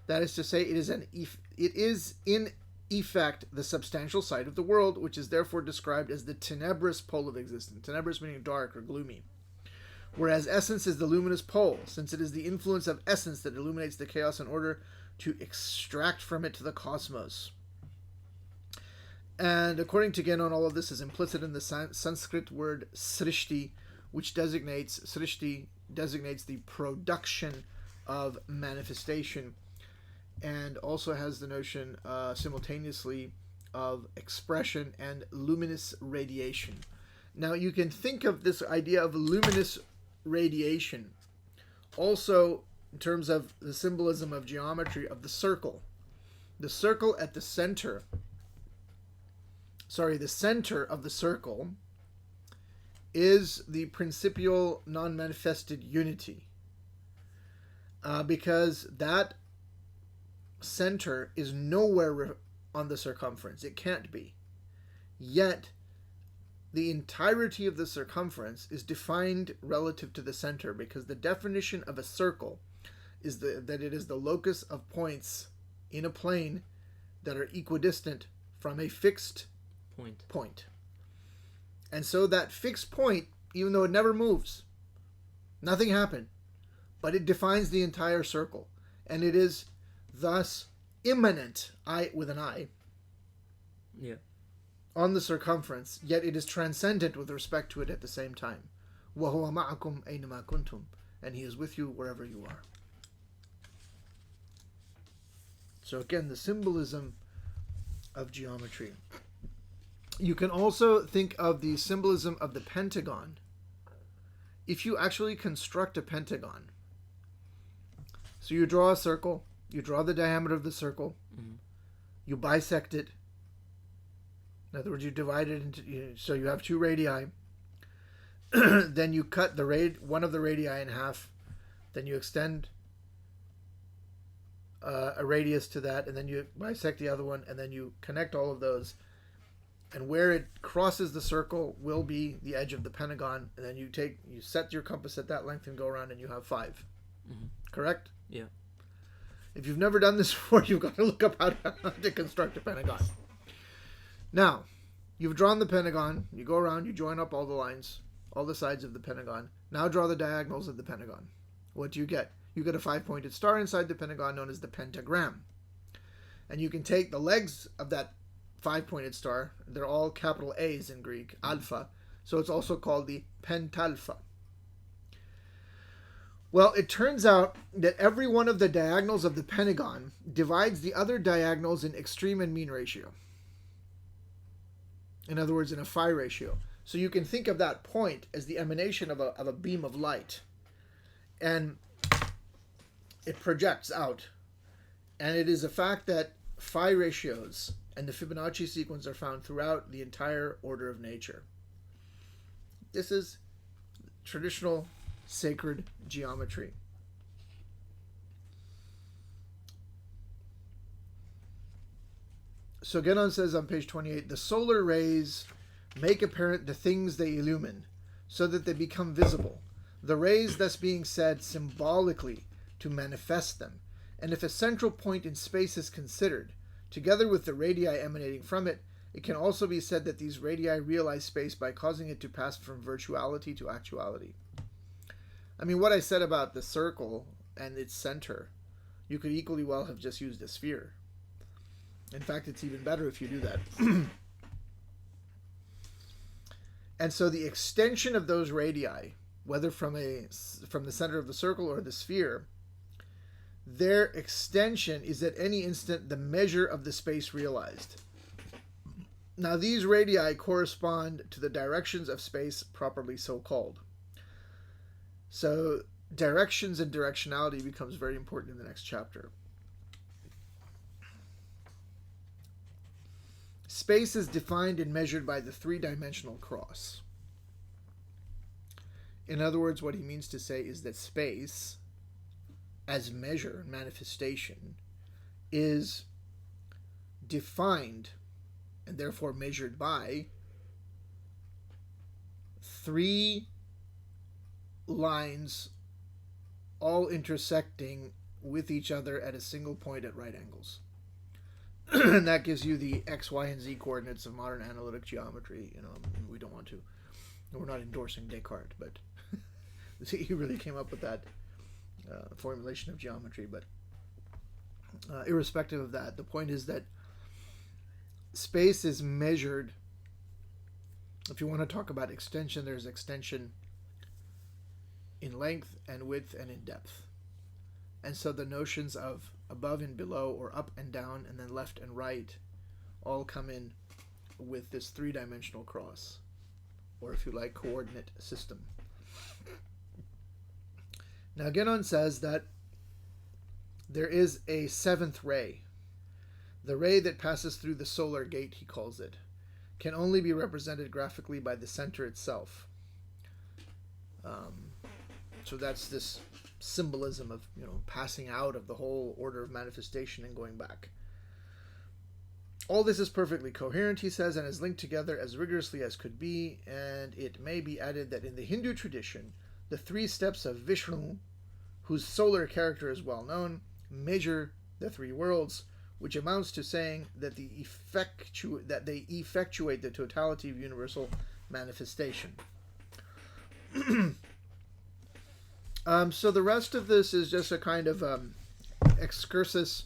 That is to say, it is in effect the substantial side of the world, which is therefore described as the tenebrous pole of existence. Tenebrous meaning dark or gloomy. Whereas essence is the luminous pole, since it is the influence of essence that illuminates the chaos in order to extract from it to the cosmos. And according to Genon, all of this is implicit in the Sanskrit word srishti, which designates the production of manifestation, and also has the notion simultaneously of expression and luminous radiation. Now, you can think of this idea of luminous radiation also in terms of the symbolism of geometry of the circle. the circle at the center, the center of the circle is the principial non-manifested unity. Because that center is nowhere on the circumference. It can't be. Yet, the entirety of the circumference is defined relative to the center, because the definition of a circle is that it is the locus of points in a plane that are equidistant from a fixed point. And so that fixed point, even though it never moves, nothing happened, but it defines the entire circle. And it is thus immanent, with an I, on the circumference, yet it is transcendent with respect to it at the same time. وَهُوَ مَعَكُمْ أَيْنَمَا كُنْتُمْ, and he is with you wherever you are. So again, the symbolism of geometry. You can also think of the symbolism of the pentagon. If you actually construct a pentagon, so you draw a circle, you draw the diameter of the circle, you bisect it. In other words, you divide it into, so you have two radii. Then you cut one of the radii in half. Then you extend a radius to that, and then you bisect the other one, and then you connect all of those. And where it crosses the circle will be the edge of the pentagon. And then you set your compass at that length and go around, and you have 5. Correct? Yeah. If you've never done this before, you've got to look up how to construct a pentagon. Now, you've drawn the pentagon. You go around, you join up all the lines, all the sides of the pentagon. Now draw the diagonals of the pentagon. What do you get? You get a 5-pointed star inside the pentagon known as the pentagram. And you can take the legs of that 5-pointed star. They're all capital A's in Greek, alpha. So it's also called the pentalpha. Well, it turns out that every one of the diagonals of the pentagon divides the other diagonals in extreme and mean ratio. In other words, in a phi ratio. So you can think of that point as the emanation of a beam of light. And it projects out. And it is a fact that phi ratios and the Fibonacci sequence are found throughout the entire order of nature. This is traditional sacred geometry. So Genon says on page 28, the solar rays make apparent the things they illumine, so that they become visible. The rays thus being said symbolically to manifest them. And if a central point in space is considered, together with the radii emanating from it, it can also be said that these radii realize space by causing it to pass from virtuality to actuality. I mean, what I said about the circle and its center, you could equally well have just used a sphere. In fact, it's even better if you do that. And so the extension of those radii, whether from the center of the circle or the sphere, their extension is at any instant the measure of the space realized. Now, these radii correspond to the directions of space properly so called. So directions and directionality becomes very important in the next chapter. Space is defined and measured by the three-dimensional cross. In other words, what he means to say is that space, as measure, manifestation, is defined and therefore measured by 3 lines all intersecting with each other at a single point at right angles. And that gives you the x, y, and z coordinates of modern analytic geometry. You know, we don't want to, we're not endorsing Descartes, but he really came up with that formulation of geometry. But irrespective of that, the point is that space is measured. If you want to talk about extension, there's extension in length and width and in depth. And so the notions of above and below, or up and down, and then left and right, all come in with this three-dimensional cross, or if you like, coordinate system. Now Genon says that there is a 7th ray. The ray that passes through the solar gate, he calls it, can only be represented graphically by the center itself. So that's this symbolism of, passing out of the whole order of manifestation and going back. All this is perfectly coherent, he says, and is linked together as rigorously as could be, and it may be added that in the Hindu tradition, the 3 steps of Vishnu, whose solar character is well known, measure the 3 worlds, which amounts to saying that they effectuate the totality of universal manifestation. So the rest of this is just a kind of excursus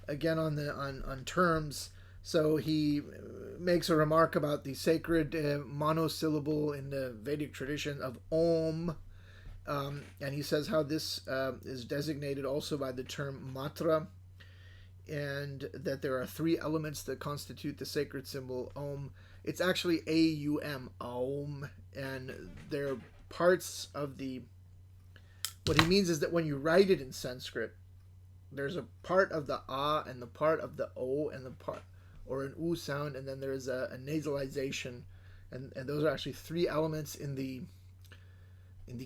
again on terms. So he makes a remark about the sacred monosyllable in the Vedic tradition of Om, and he says how this is designated also by the term matra, and that there are 3 elements that constitute the sacred symbol Om. It's actually A-U-M, Om, and they're parts of the... What he means is that when you write it in Sanskrit, there's a part of the A and the part of the O and the part, or an U sound, and then there's a nasalization, and those are actually 3 elements in the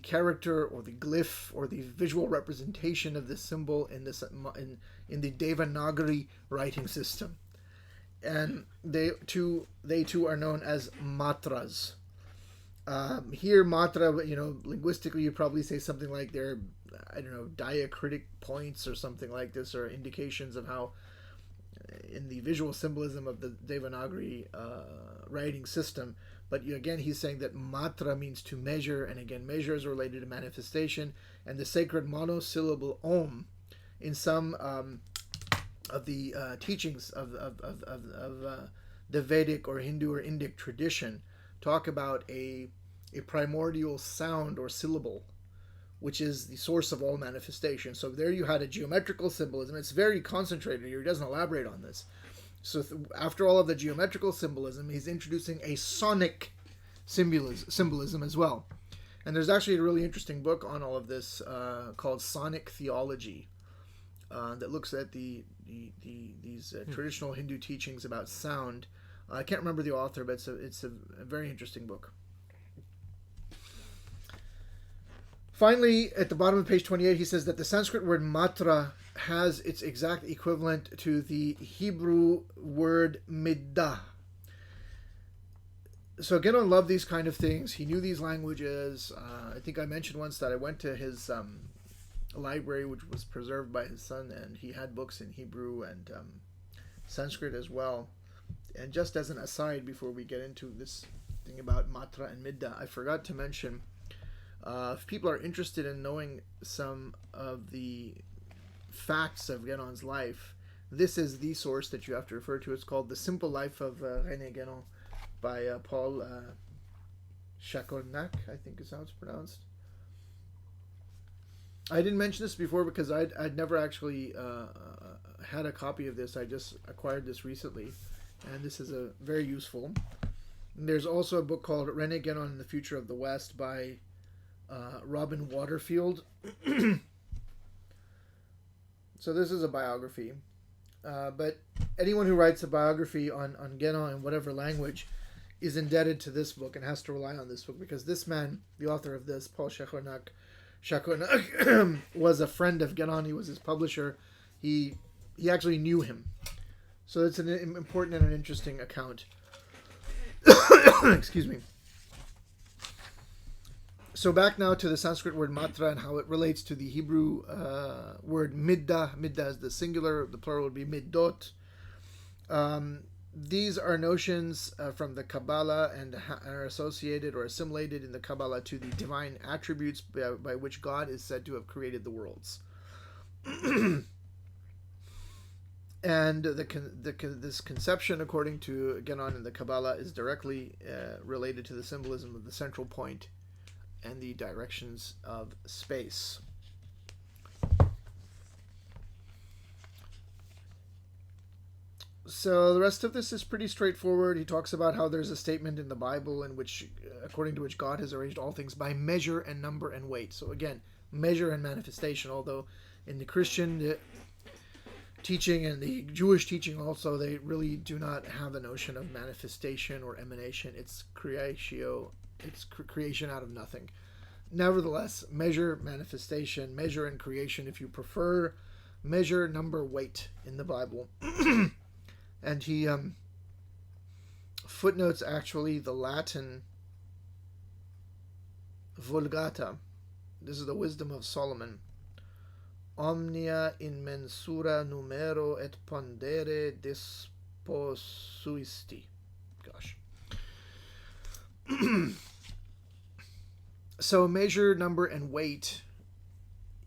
character or the glyph or the visual representation of the symbol in the Devanagari writing system, and they too are known as matras. Here, matra, linguistically, you probably say something like they're, diacritic points or something like this, or indications of how, in the visual symbolism of the Devanagari writing system. But again, he's saying that matra means to measure, and again, measure is related to manifestation, and the sacred monosyllable Om, in some of the teachings of the Vedic or Hindu or Indic tradition, talk about a primordial sound or syllable, which is the source of all manifestation. So there you had a geometrical symbolism. It's very concentrated here. He doesn't elaborate on this. So after all of the geometrical symbolism, he's introducing a sonic symbolism as well. And there's actually a really interesting book on all of this called Sonic Theology that looks at these traditional Hindu teachings about sound. I can't remember the author, but it's a very interesting book. Finally, at the bottom of page 28, he says that the Sanskrit word matra has its exact equivalent to the Hebrew word middah. So again, I love these kind of things. He knew these languages. I think I mentioned once that I went to his library, which was preserved by his son, and he had books in Hebrew and Sanskrit as well. And just as an aside, before we get into this thing about matra and middah, I forgot to mention, if people are interested in knowing some of the facts of Guénon's life, this is the source that you have to refer to. It's called The Simple Life of René Guénon by Paul Chacornac, I think is how it's pronounced. I didn't mention this before because I'd never actually had a copy of this. I just acquired this recently, and this is a very useful. And there's also a book called René Guénon and the Future of the West by Robin Waterfield. So this is a biography, but anyone who writes a biography on Guénon in whatever language is indebted to this book and has to rely on this book, because this man, the author of this, Paul Chacornac, was a friend of Guénon. He was his publisher. He actually knew him. So it's an important and an interesting account. Excuse me. So back now to the Sanskrit word matra and how it relates to the Hebrew word middah. Middah is the singular. The plural would be middot. These are notions from the Kabbalah and are associated or assimilated in the Kabbalah to the divine attributes by which God is said to have created the worlds. And this conception, according to Guénon in the Kabbalah, is directly related to the symbolism of the central point and the directions of space. So the rest of this is pretty straightforward. He talks about how there's a statement in the Bible in which, according to which God has arranged all things by measure and number and weight. So again, measure and manifestation, although in the Christian teaching and the Jewish teaching also, they really do not have a notion of manifestation or emanation. It's creatio, it's creation out of nothing. Nevertheless, measure, manifestation, measure and creation, if you prefer, measure, number, weight in the Bible. And he footnotes actually the Latin Vulgata. This is the wisdom of Solomon. Omnia in mensura numero et pondere disposuisti. Gosh. So measure, number, and weight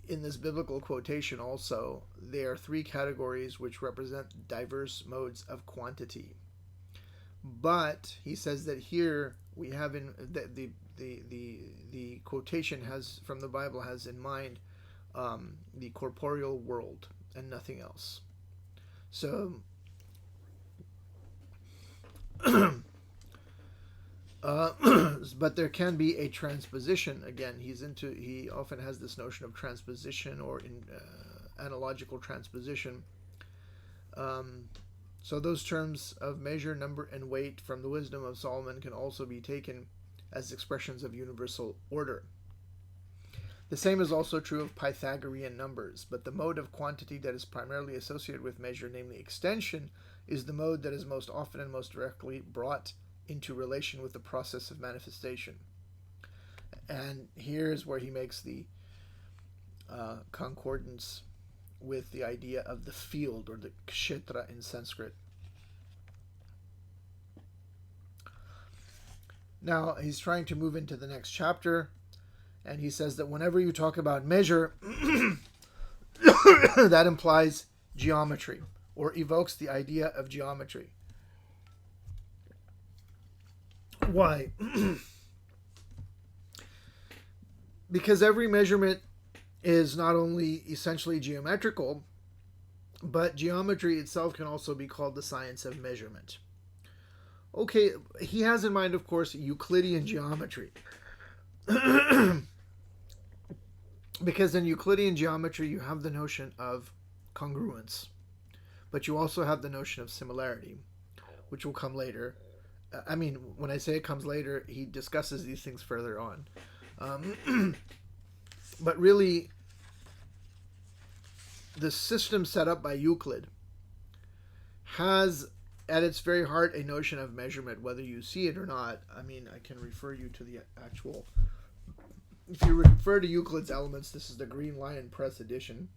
in this biblical quotation also, there are three categories which represent diverse modes of quantity. But he says that here we have in the quotation has from the Bible has in mind the corporeal world and nothing else. So but there can be a transposition. Again, he often has this notion of transposition or in analogical transposition. So those terms of measure, number, and weight from the wisdom of Solomon can also be taken as expressions of universal order. The same is also true of Pythagorean numbers, but the mode of quantity that is primarily associated with measure, namely extension, is the mode that is most often and most directly brought into relation with the process of manifestation. And here's where he makes the concordance with the idea of the field, or the kshetra in Sanskrit. Now he's trying to move into the next chapter, and he says that whenever you talk about measure, that implies geometry, or evokes the idea of geometry. Why? Because every measurement is not only essentially geometrical, but geometry itself can also be called the science of measurement. Okay, he has in mind, of course, Euclidean geometry. Because in Euclidean geometry, you have the notion of congruence, but you also have the notion of similarity, which will come later. I mean, when I say it comes later, he discusses these things further on. But really, the system set up by Euclid has at its very heart a notion of measurement, whether you see it or not. I mean, I can refer you to the actual... If you refer to Euclid's Elements, this is the Green Lion Press edition.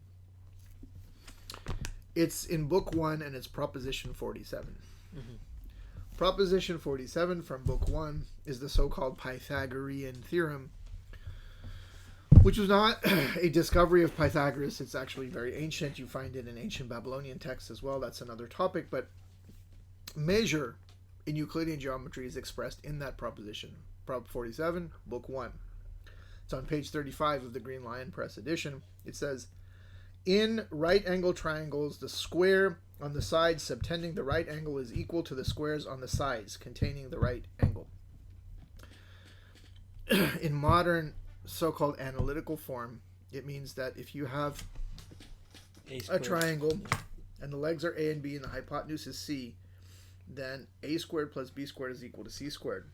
It's in Book 1, and it's Proposition 47. Mm-hmm. Proposition 47 from Book 1 is the so-called Pythagorean Theorem, which was not a discovery of Pythagoras. It's actually very ancient. You find it in ancient Babylonian texts as well. That's another topic. But measure in Euclidean geometry is expressed in that proposition. Prop 47, Book 1. It's on page 35 of the Green Lion Press edition. It says, in right-angle triangles, the square on the sides subtending the right angle is equal to the squares on the sides containing the right angle. In modern so-called analytical form, it means that if you have a triangle and the legs are A and B and the hypotenuse is C, then A squared plus B squared is equal to C squared.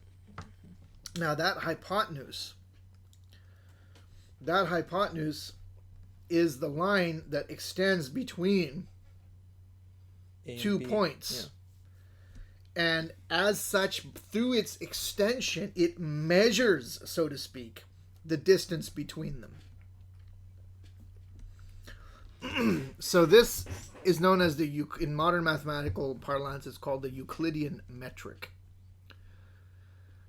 Now that hypotenuse is the line that extends between two points. Yeah. And as such, through its extension, it measures, so to speak, the distance between them. So this is known as in modern mathematical parlance, it's called the Euclidean Metric.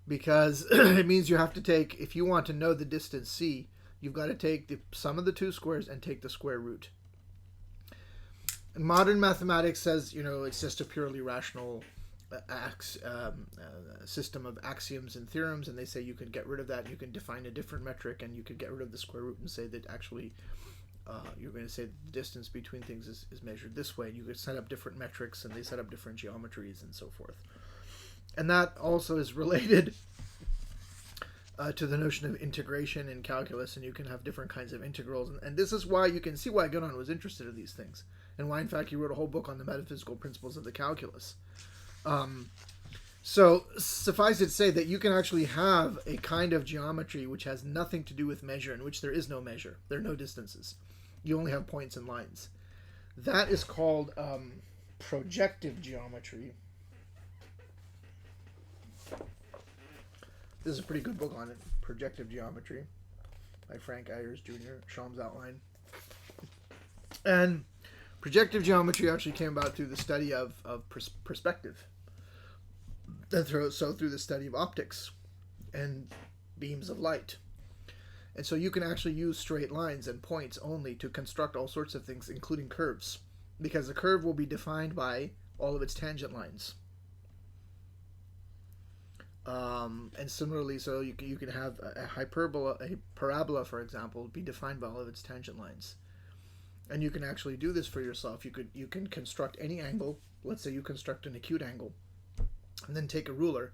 Because it means you have to take, if you want to know the distance C, you've got to take the sum of the two squares and take the square root. And modern mathematics says, it's just a purely rational system of axioms and theorems, and they say you can get rid of that, you can define a different metric, and you could get rid of the square root and say that actually you're going to say the distance between things is measured this way. You could set up different metrics, and they set up different geometries and so forth. And that also is related to the notion of integration in calculus, and you can have different kinds of integrals. And this is why you can see why Gunan was interested in these things, and why, in fact, he wrote a whole book on the metaphysical principles of the calculus. So suffice it to say that you can actually have a kind of geometry which has nothing to do with measure, in which there is no measure. There are no distances. You only have points and lines. That is called projective geometry. This is a pretty good book on it, Projective Geometry, by Frank Ayers Jr., Shalom's Outline. And projective geometry actually came about through the study of perspective. So through the study of optics and beams of light. And so you can actually use straight lines and points only to construct all sorts of things, including curves, because the curve will be defined by all of its tangent lines. And similarly, so you can have a parabola, for example, be defined by all of its tangent lines. And you can actually do this for yourself. You can construct any angle. Let's say you construct an acute angle, and then take a ruler,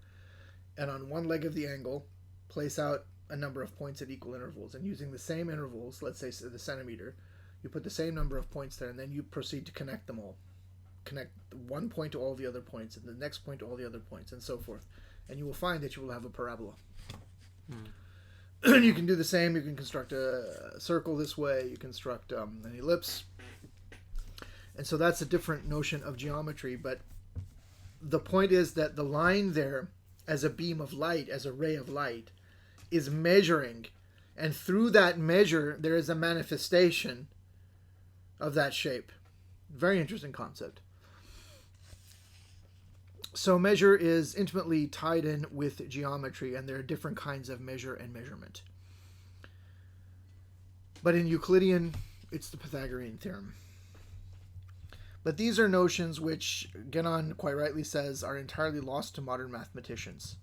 and on one leg of the angle, place out a number of points at equal intervals. And using the same intervals, let's say the centimeter, you put the same number of points there, and then you proceed to connect them all. Connect one point to all the other points, and the next point to all the other points, and so forth. And you will find that you will have a parabola. You can do the same. You can construct a circle this way. You construct an ellipse. And so that's a different notion of geometry. But the point is that the line there, as a beam of light, as a ray of light, is measuring. And through that measure, there is a manifestation of that shape. Very interesting concept. So measure is intimately tied in with geometry, and there are different kinds of measure and measurement. But in Euclidean, it's the Pythagorean Theorem. But these are notions which, Gunan quite rightly says, are entirely lost to modern mathematicians.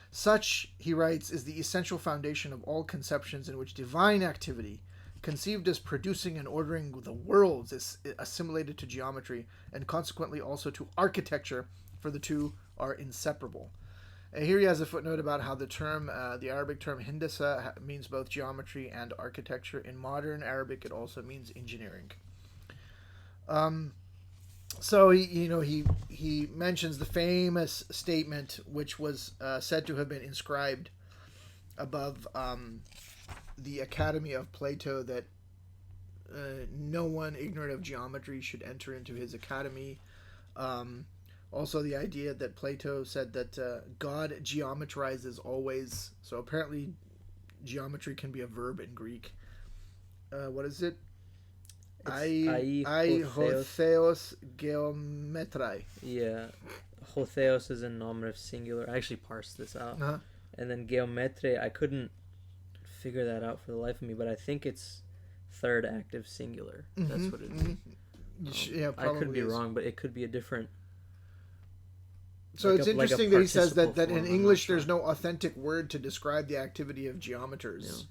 Such, he writes, is the essential foundation of all conceptions in which divine activity, conceived as producing and ordering the worlds, is assimilated to geometry, and consequently also to architecture, for the two are inseparable. Here he has a footnote about how the term, the Arabic term hindasa, means both geometry and architecture. In modern Arabic, it also means engineering. So he mentions the famous statement, which was said to have been inscribed above the Academy of Plato, that no one ignorant of geometry should enter into his academy. Also, the idea that Plato said that God geometrizes always. So apparently, geometry can be a verb in Greek. What is it? I hotheos geometrai. Yeah, hotheos is a nominative singular. I actually parsed this out, and then geometry. I couldn't figure that out for the life of me, but I think it's third active singular. That's what it is. Yeah, probably I could be wrong, but it could be a different. So it's interesting that he says that in English there's no authentic word to describe the activity of geometers. Yeah.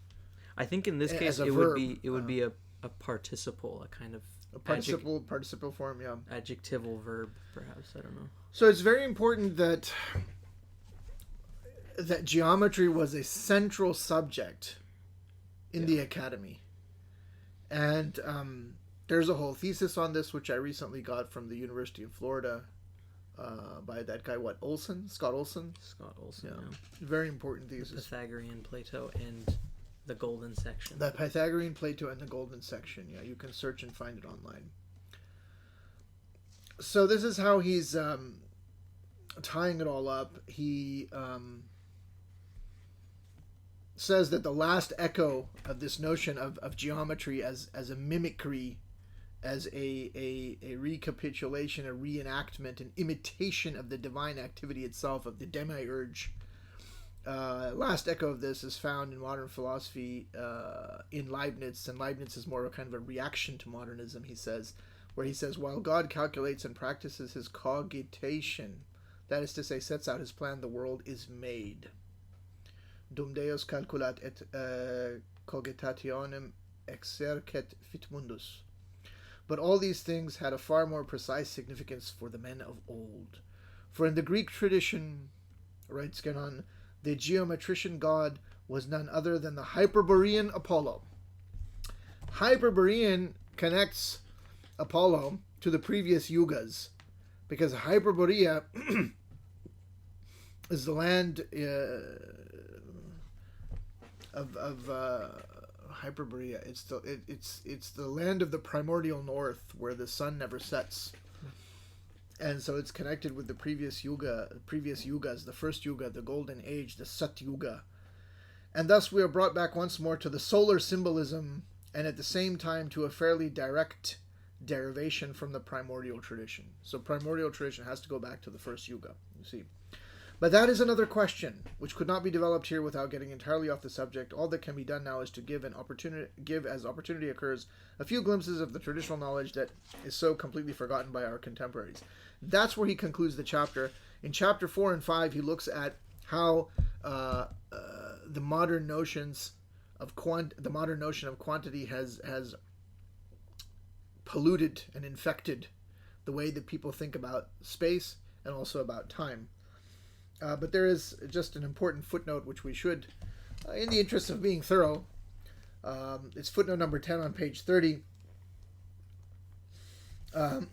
I think in this case it would be a participle, a kind of participle form, yeah. Adjectival verb, perhaps. I don't know. So it's very important that geometry was a central subject in the academy, and there's a whole thesis on this, which I recently got from the University of Florida. By that guy, Scott Olson. Yeah. Very important thesis. The Pythagorean Plato and the Golden Section. The Pythagorean Plato and the Golden Section. Yeah, you can search and find it online. So this is how he's tying it all up. He says that the last echo of this notion of geometry as a mimicry, as a recapitulation, a reenactment, an imitation of the divine activity itself, of the demiurge. Last echo of this is found in modern philosophy in Leibniz, and Leibniz is more of a kind of a reaction to modernism, he says, where he says, while God calculates and practices his cogitation, that is to say, sets out his plan, the world is made. Dum Deus calculat et cogitationem exercet fit mundus. But all these things had a far more precise significance for the men of old. For in the Greek tradition, writes Gunan, the geometrician god was none other than the Hyperborean Apollo. Hyperborean connects Apollo to the previous yugas, because Hyperborea is the land of Hyperborea. It's the land of the primordial north, where the sun never sets, and so it's connected with the previous yugas, the first yuga, the golden age, the Sat Yuga, and thus we are brought back once more to the solar symbolism, and at the same time to a fairly direct derivation from the primordial tradition. So primordial tradition has to go back to the first yuga, you see. But that is another question, which could not be developed here without getting entirely off the subject. All that can be done now is to give as opportunity occurs, a few glimpses of the traditional knowledge that is so completely forgotten by our contemporaries. That's where he concludes the chapter. In chapter 4 and 5, he looks at how the modern notion of quantity has polluted and infected the way that people think about space and also about time. But there is just an important footnote which we should, in the interest of being thorough, it's footnote number 10 on page 30,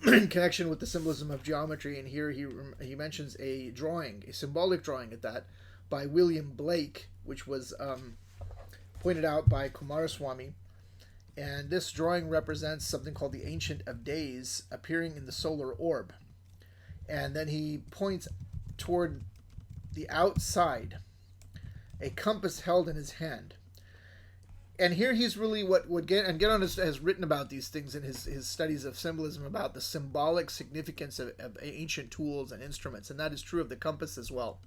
in connection with the symbolism of geometry. And here he mentions a drawing, a symbolic drawing at that, by William Blake, which was pointed out by Kumaraswamy. And this drawing represents something called the Ancient of Days appearing in the solar orb. And then he points toward the outside, a compass held in his hand. And here he's really what Geron has written about these things in his studies of symbolism, about the symbolic significance of ancient tools and instruments. And that is true of the compass as well.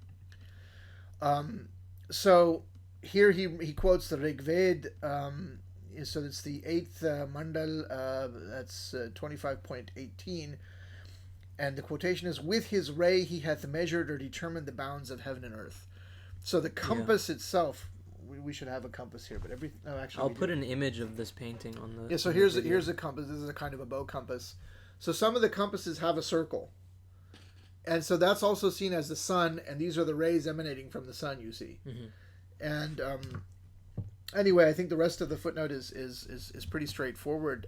So here he quotes the Renegade. So it's the 8th mandal, that's 25.18, and the quotation is, "With his ray he hath measured or determined the bounds of heaven and earth." So the compass itself, we should have a compass here, but I'll put an image of this painting on the... Yeah, so here's a compass. This is a kind of a bow compass. So some of the compasses have a circle, and so that's also seen as the sun, and these are the rays emanating from the sun, you see. Mm-hmm. And anyway, I think the rest of the footnote is pretty straightforward,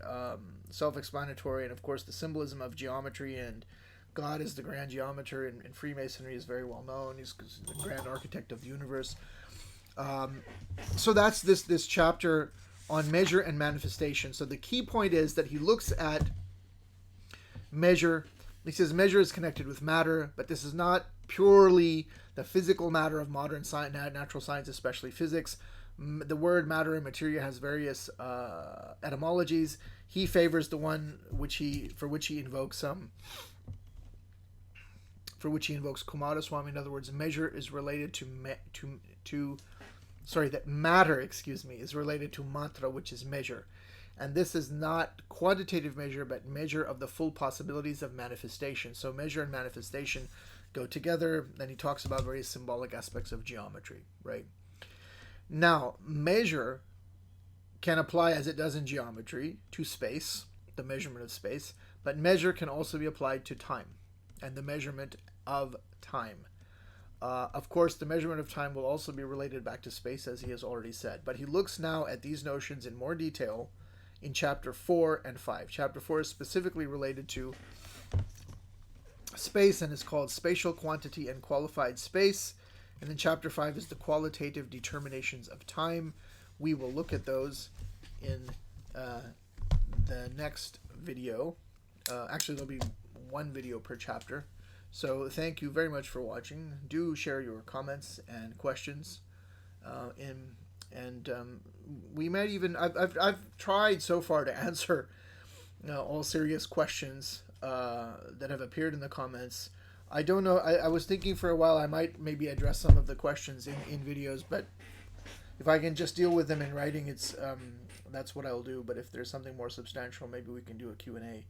self-explanatory, and of course the symbolism of geometry, and God is the grand geometer, and Freemasonry is very well known. He's the grand architect of the universe. So that's this chapter on measure and manifestation. So the key point is that he looks at measure. He says measure is connected with matter, but this is not purely the physical matter of modern science, natural science, especially physics. The word matter and materia has various etymologies. He favors the one for which he invokes Kumaraswamy. In other words, measure is related that matter, is related to matra, which is measure. And this is not quantitative measure, but measure of the full possibilities of manifestation. So measure and manifestation go together. Then he talks about various symbolic aspects of geometry, right? Now, measure can apply, as it does in geometry, to space, the measurement of space, but measure can also be applied to time and the measurement of time. Of course, the measurement of time will also be related back to space, as he has already said. But he looks now at these notions in more detail in Chapter 4 and 5. Chapter 4 is specifically related to space and is called Spatial Quantity and Qualified Space. And then Chapter 5 is the Qualitative Determinations of Time. We will look at those in the next video. Actually, there'll be one video per chapter. So thank you very much for watching. Do share your comments and questions. We might even... I've tried so far to answer all serious questions that have appeared in the comments. I don't know. I was thinking for a while I might maybe address some of the questions in videos, but if I can just deal with them in writing, that's what I'll do. But if there's something more substantial, maybe we can do a Q&A.